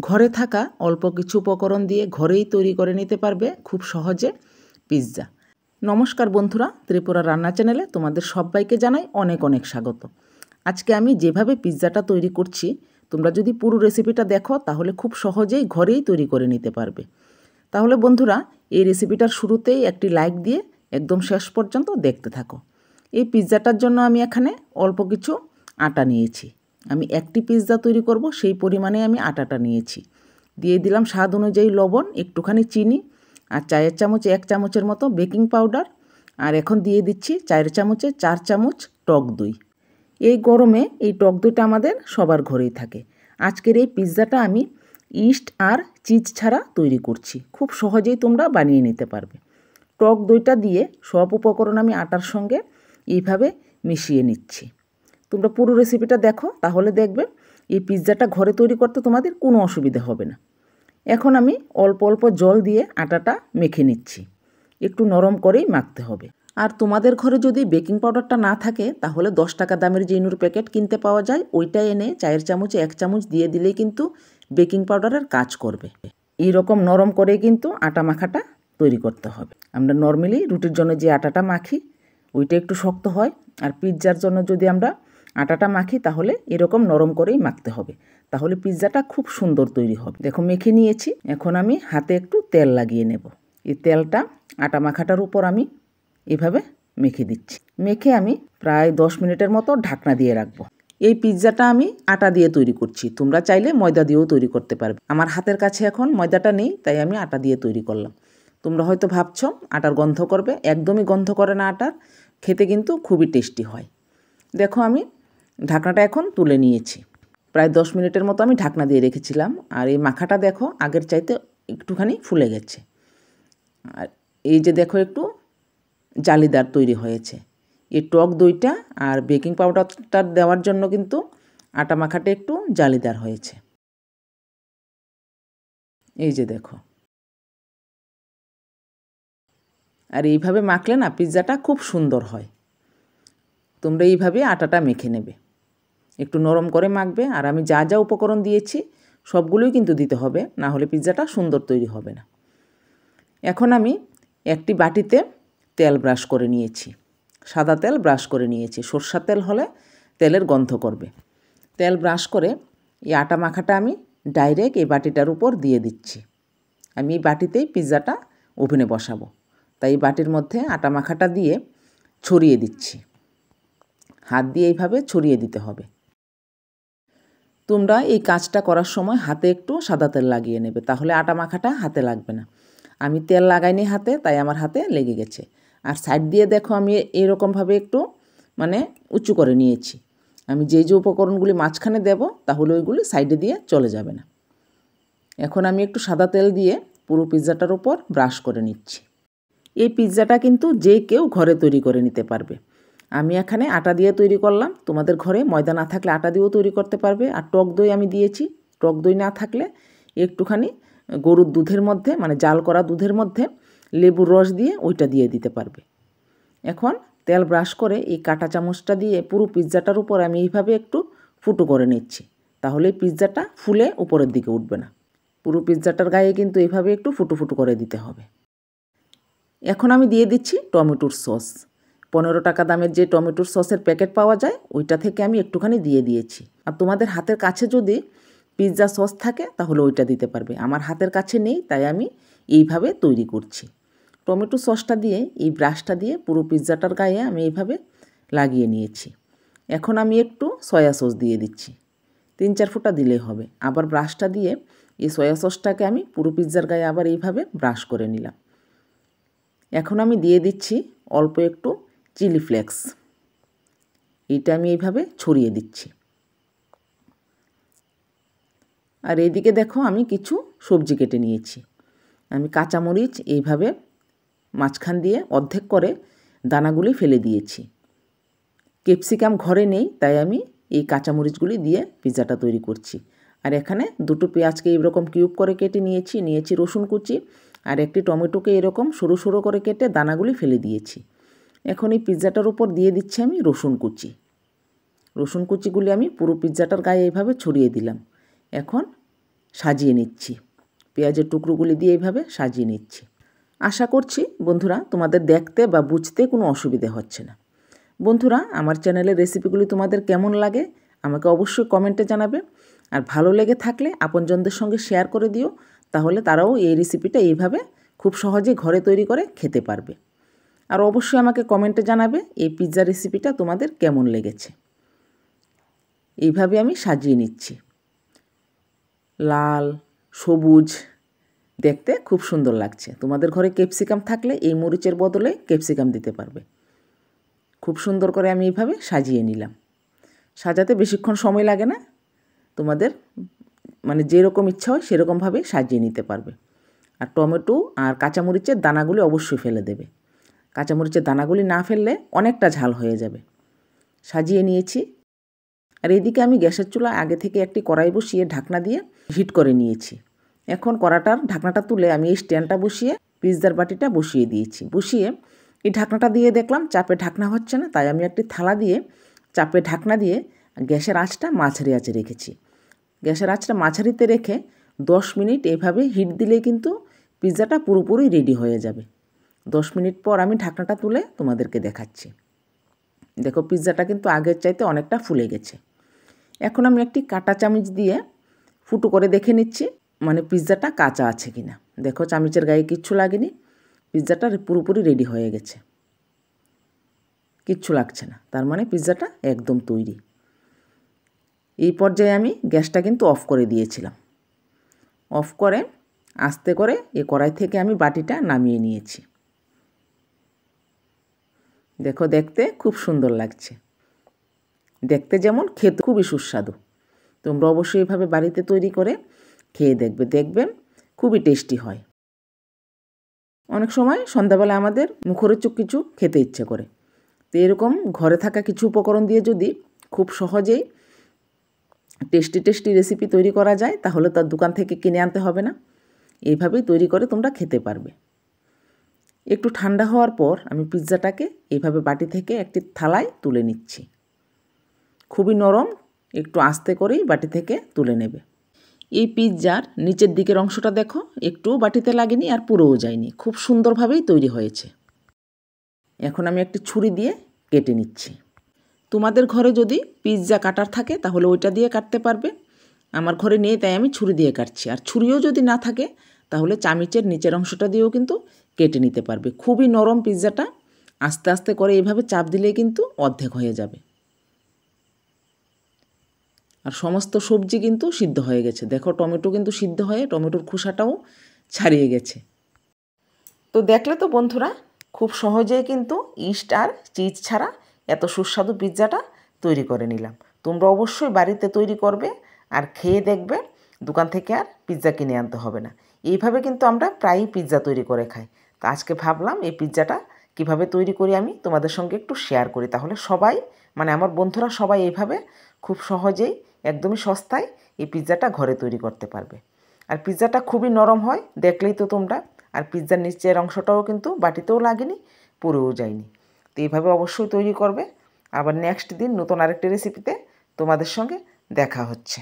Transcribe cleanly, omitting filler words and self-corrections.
ঘরে থাকা অল্প কিছু উপকরণ দিয়ে ঘরেই তৈরি করে নিতে পারবে খুব সহজে পিৎজা। নমস্কার বন্ধুরা, ত্রিপুরা রান্না চ্যানেলে তোমাদের সবাইকে জানাই অনেক অনেক স্বাগত। আজকে আমি যেভাবে পিৎজাটা তৈরি করছি, তোমরা যদি পুরো রেসিপিটা দেখো তাহলে খুব সহজেই ঘরেই তৈরি করে নিতে পারবে। তাহলে বন্ধুরা, এই রেসিপিটার শুরুতেই একটি লাইক দিয়ে একদম শেষ পর্যন্ত দেখতে থাকো। এই পিৎজাটার জন্য আমি এখানে অল্প কিছু আটা নিয়েছি। আমি একটি পিৎজা তৈরি করব, সেই পরিমাণে আমি আটাটা নিয়েছি। দিয়ে দিলাম স্বাদ অনুযায়ী লবণ, একটুখানি চিনি, আর চায়ের চামচ 1 চামচের মতো বেকিং পাউডার, আর এখন দিয়ে দিচ্ছি 4 চামচে 4 চামচ টক দই। এই গরমে এই টক দইটা আমাদের সবার ঘরেই থাকে। আজকের এই পিৎজাটা আমি ইস্ট আর চিজ ছাড়া তৈরি করছি। খুব সহজেই তোমরা বানিয়ে নিতে পারবে। টক দইটা দিয়ে সব উপকরণ আমি আটার সঙ্গে এইভাবে মিশিয়ে নিচ্ছি। তোমরা পুরো রেসিপিটা দেখো, তাহলে দেখবে এই পিৎজাটা ঘরে তৈরি করতে তোমাদের কোনো অসুবিধা হবে না। এখন আমি অল্প অল্প জল দিয়ে আটাটা মেখে নিচ্ছি। একটু নরম করেই মাখতে হবে। আর তোমাদের ঘরে যদি বেকিং পাউডারটা না থাকে, তাহলে 10 টাকা দামের যে ইনুর প্যাকেট কিনতে পাওয়া যায়, ওইটা এনে চায়ের চামচে 1 চামচ দিয়ে দিলেই কিন্তু বেকিং পাউডারের কাজ করবে। এইরকম নরম করে কিন্তু আটা মাখাটা তৈরি করতে হবে। আমরা নর্মালি রুটির জন্য যে আটাটা মাখি ওইটা একটু শক্ত হয়, আর পিৎজার জন্য যদি আমরা আটাটা মাখি তাহলে এরকম নরম করেই মাখতে হবে। তাহলে পিৎজাটা খুব সুন্দর তৈরি হবে। দেখো মেখে নিয়েছি। এখন আমি হাতে একটু তেল লাগিয়ে নেব। এই তেলটা আটা মাখাটার উপর আমি এভাবে মেখে দিচ্ছি। মেখে আমি প্রায় 10 মিনিটের মতো ঢাকনা দিয়ে রাখবো। এই পিৎজাটা আমি আটা দিয়ে তৈরি করছি। তোমরা চাইলে ময়দা দিয়েও তৈরি করতে পারবে। আমার হাতের কাছে এখন ময়দাটা নেই, তাই আমি আটা দিয়ে তৈরি করলাম। তোমরা হয়তো ভাবছো আটার গন্ধ করবে, একদমই গন্ধ করে না আটার। খেতে কিন্তু খুবই টেস্টি হয়। দেখো আমি ঢাকনাটা এখন তুলে নিয়েছি। প্রায় 10 মিনিটের মতো আমি ঢাকনা দিয়ে রেখেছিলাম। আর এই মাখাটা দেখো আগের চাইতে একটুখানি ফুলে গেছে। আর এই যে দেখো একটু জালিদার তৈরি হয়েছে। এই টক দইটা আর বেকিং পাউডারটা দেওয়ার জন্য কিন্তু আটা মাখাটা একটু জালিদার হয়েছে। এই যে দেখো। আর এইভাবে মাখলে না পিৎজাটা খুব সুন্দর হয়। তোমরা এইভাবে আটাটা মেখে নেবে। একটু নরম করে মাখবে। আর আমি যা যা উপকরণ দিয়েছি সবগুলোই কিন্তু দিতে হবে, না হলে পিৎজাটা সুন্দর তৈরি হবে না। এখন আমি একটি বাটিতে তেল ব্রাশ করে নিয়েছি। সাদা তেল ব্রাশ করে নিয়েছি। সরষের তেল হলে তেলের গন্ধ করবে। তেল ব্রাশ করে এই আটা মাখাটা আমি ডাইরেক্ট এই বাটিটার উপর দিয়ে দিচ্ছি। আমি এই বাটিতেই পিৎজাটা ওভেনে বসাবো, তাই এই বাটির মধ্যে আটা মাখাটা দিয়ে ছড়িয়ে দিচ্ছি। হাত দিয়ে এইভাবে ছড়িয়ে দিতে হবে। তোমরা এই কাজটা করার সময় হাতে একটু সাদা তেল লাগিয়ে নেবে, তাহলে আটা মাখাটা হাতে লাগবে না। আমি তেল লাগাইনি হাতে, তাই আমার হাতে লেগে গেছে। আর সাইড দিয়ে দেখো আমি এইরকমভাবে একটু উঁচু করে নিয়েছি। আমি যে যে উপকরণগুলি মাঝখানে দেব, তাহলে ওইগুলি সাইডে দিয়ে চলে যাবে না। এখন আমি একটু সাদা তেল দিয়ে পুরো পিৎজাটার উপর ব্রাশ করে নিচ্ছি। এই পিৎজাটা কিন্তু যে কেউ ঘরে তৈরি করে নিতে পারবে। আমি এখানে আটা দিয়ে তৈরি করলাম। তোমাদের ঘরে ময়দা না থাকলে আটা দিয়েও তৈরি করতে পারবে। আর টক দই আমি দিয়েছি। টক দই না থাকলে একটুখানি গরুর দুধের মধ্যে, জাল করা দুধের মধ্যে লেবুর রস দিয়ে ওইটা দিয়ে দিতে পারবে। এখন তেল ব্রাশ করে এই কাঁটা চামচটা দিয়ে পুরো পিৎজাটার উপর আমি এইভাবে একটু ফুটো করে নিচ্ছি। তাহলে পিৎজাটা ফুলে উপরের দিকে উঠবে না। পুরো পিৎজাটার গায়ে কিন্তু এইভাবে একটু ফুটো ফুটো করে দিতে হবে। এখন আমি দিয়ে দিচ্ছি টমেটোর সস। 15 টাকা দামের যে টমেটোর সসের প্যাকেট পাওয়া যায়, ওইটা থেকে আমি একটুখানি দিয়ে দিয়েছি। আর তোমাদের হাতের কাছে যদি পিৎজা সস থাকে তাহলে ওইটা দিতে পারবে। আমার হাতের কাছে নেই, তাই আমি এইভাবে তৈরি করছি। টমেটো সসটা দিয়ে এই ব্রাশটা দিয়ে পুরো পিৎজাটার গায়ে আমি এইভাবে লাগিয়ে নিয়েছি। এখন আমি একটু সয়া সস দিয়ে দিচ্ছি। 3-4 ফোঁটা দিলেই হবে। আবার ব্রাশটা দিয়ে এই সয়া সসটাকে আমি পুরো পিৎজার গায়ে আবার এইভাবে ব্রাশ করে নিলাম। এখন আমি দিয়ে দিচ্ছি অল্প একটু চিলি ফ্লেক্স। এইটা আমি এইভাবে ছড়িয়ে দিচ্ছি। আর এইদিকে দেখো আমি কিছু সবজি কেটে নিয়েছি। আমি কাঁচামরিচ এইভাবে মাঝখান দিয়ে অর্ধেক করে দানাগুলি ফেলে দিয়েছি। ক্যাপসিকাম ঘরে নেই, তাই আমি এই কাঁচামরিচগুলি দিয়ে পিৎজাটা তৈরি করছি। আর এখানে 2টো পেঁয়াজকে এরকম কিউব করে কেটে নিয়েছি রসুন কুচি, আর একটি টমেটোকে এরকম সরু সরু করে কেটে দানাগুলি ফেলে দিয়েছি। এখন এই পিৎজাটার উপর দিয়ে দিচ্ছি আমি রসুন কুচিগুলি আমি পুরো পিৎজাটার গায়ে এইভাবে ছড়িয়ে দিলাম। এখন সাজিয়ে নিচ্ছি। পেঁয়াজের টুকরোগুলি দিয়ে এইভাবে সাজিয়ে নিচ্ছি। আশা করছি বন্ধুরা তোমাদের দেখতে বা বুঝতে কোনো অসুবিধে হচ্ছে না। বন্ধুরা, আমার চ্যানেলের রেসিপিগুলি তোমাদের কেমন লাগে আমাকে অবশ্যই কমেন্টে জানাবে। আর ভালো লেগে থাকলে আপনজনদের সঙ্গে শেয়ার করে দিও, তাহলে তারাও এই রেসিপিটা এইভাবে খুব সহজে ঘরে তৈরি করে খেতে পারবে। আর অবশ্যই আমাকে কমেন্টে জানাবে এই পিৎজা রেসিপিটা তোমাদের কেমন লেগেছে। এইভাবে আমি সাজিয়ে নিচ্ছি। লাল, সবুজ, দেখতে খুব সুন্দর লাগছে। তোমাদের ঘরে ক্যাপসিকাম থাকলে এই মরিচের বদলে ক্যাপসিকাম দিতে পারবে। খুব সুন্দর করে আমি এইভাবে সাজিয়ে নিলাম। সাজাতে বেশিক্ষণ সময় লাগে না, তোমাদের মানে যেরকম ইচ্ছা হয় সেরকমভাবে সাজিয়ে নিতে পারবে। আর টমেটো আর কাঁচামরিচের দানাগুলি অবশ্যই ফেলে দেবে। কাঁচামরিচের দানাগুলি না ফেললে অনেকটা ঝাল হয়ে যাবে। সাজিয়ে নিয়েছি। আর এদিকে আমি গ্যাসের চুলা আগে থেকে একটি কড়াই বসিয়ে ঢাকনা দিয়ে হিট করে নিয়েছি। এখন কড়াটার ঢাকনাটা তুলে আমি এই স্ট্যান্ডটা বসিয়ে পিৎজার বাটিটা বসিয়ে দিয়েছি। বসিয়ে এই ঢাকনাটা দিয়ে দেখলাম চাপে ঢাকনা হচ্ছে না, তাই আমি একটি থালা দিয়ে চাপে ঢাকনা দিয়ে গ্যাসের আঁচটা মাঝারি আঁচে রেখেছি। গ্যাসের আঁচটা মাঝারিতে রেখে 10 মিনিট এভাবে হিট দিলে কিন্তু পিৎজাটা পুরোপুরি রেডি হয়ে যাবে। 10 মিনিট পর আমি ঢাকনাটা তুলে তোমাদেরকে দেখাচ্ছি। দেখো পিৎজাটা কিন্তু আগের চাইতে অনেকটা ফুলে গেছে। এখন আমি একটি কাঁটা চামচ দিয়ে ফুটো করে দেখে নিচ্ছি মানে পিৎজাটা কাঁচা আছে কিনা। দেখো চামচের গায়ে কিচ্ছু লাগেনি, পিৎজাটা পুরোপুরি রেডি হয়ে গেছে, কিচ্ছু লাগছে না, তার মানে পিৎজাটা একদম তৈরি। এই পর্যায়ে আমি গ্যাসটা কিন্তু অফ করে দিয়েছিলাম। অফ করে আস্তে করে এই কড়াই থেকে আমি বাটিটা নামিয়ে নিয়েছি। দেখো দেখতে খুব সুন্দর লাগছে, দেখতে যেমন খেতে খুবই সুস্বাদু। তোমরা অবশ্যই এভাবে বাড়িতে তৈরি করে খেয়ে দেখবে খুবই টেস্টি হয়। অনেক সময় সন্ধ্যাবেলা আমাদের মুখরোচক কিছু খেতে ইচ্ছে করে, তো এরকম ঘরে থাকা কিছু উপকরণ দিয়ে যদি খুব সহজেই টেস্টি রেসিপি তৈরি করা যায় তাহলে তার দোকান থেকে কিনে আনতে হবে না। এইভাবেই তৈরি করে তোমরা খেতে পারবে। একটু ঠান্ডা হওয়ার পর আমি পিৎজাটাকে এইভাবে বাটি থেকে একটি থালায় তুলে নিচ্ছি। খুবই নরম, একটু আস্তে করেই বাটি থেকে তুলে নেবে। এই পিৎজার নিচের দিকের অংশটা দেখো একটুও বাটিতে লাগেনি আর পুরোও যায়নি, খুব সুন্দরভাবেই তৈরি হয়েছে। এখন আমি একটি ছুরি দিয়ে কেটে নিচ্ছি। তোমাদের ঘরে যদি পিৎজা কাটার থাকে তাহলে ওইটা দিয়ে কাটতে পারবে। আমার ঘরে নেই তাই আমি ছুরি দিয়ে কাটছি। আর ছুরিও যদি না থাকে তাহলে চামচের নিচের অংশটা দিয়েও কিন্তু কেটে নিতে পারবে। খুবই নরম পিৎজাটা, আস্তে আস্তে করে এইভাবে চাপ দিলেই কিন্তু অর্ধেক হয়ে যাবে। আর সমস্ত সবজি কিন্তু সিদ্ধ হয়ে গেছে। দেখো টমেটো কিন্তু সিদ্ধ হয়ে টমেটোর খোসাটাও ছাড়িয়ে গেছে। তো দেখলে তো বন্ধুরা, খুব সহজেই কিন্তু ইস্ট আর চিজ ছাড়া এত সুস্বাদু পিৎজাটা তৈরি করে নিলাম। তোমরা অবশ্যই বাড়িতে তৈরি করবে আর খেয়ে দেখবে, দোকান থেকে আর পিৎজা কিনে আনতে হবে না। এইভাবে কিন্তু আমরা প্রায়ই পিৎজা তৈরি করে খাই। তো আজকে ভাবলাম এই পিৎজাটা কিভাবে তৈরি করি আমি তোমাদের সঙ্গে একটু শেয়ার করি, তাহলে সবাই মানে আমার বন্ধুরা সবাই এইভাবে খুব সহজেই একদমই সস্তায় এই পিৎজাটা ঘরে তৈরি করতে পারবে। আর পিৎজাটা খুবই নরম হয়, দেখলেই তো তোমরা। আর পিৎজার নিচের অংশটাও কিন্তু বাটিতেও লাগেনি, পুড়েও যায়নি। তো এইভাবে অবশ্যই তৈরি করবে। আবার নেক্সট দিন নতুন আরেকটি রেসিপিতে তোমাদের সঙ্গে দেখা হচ্ছে।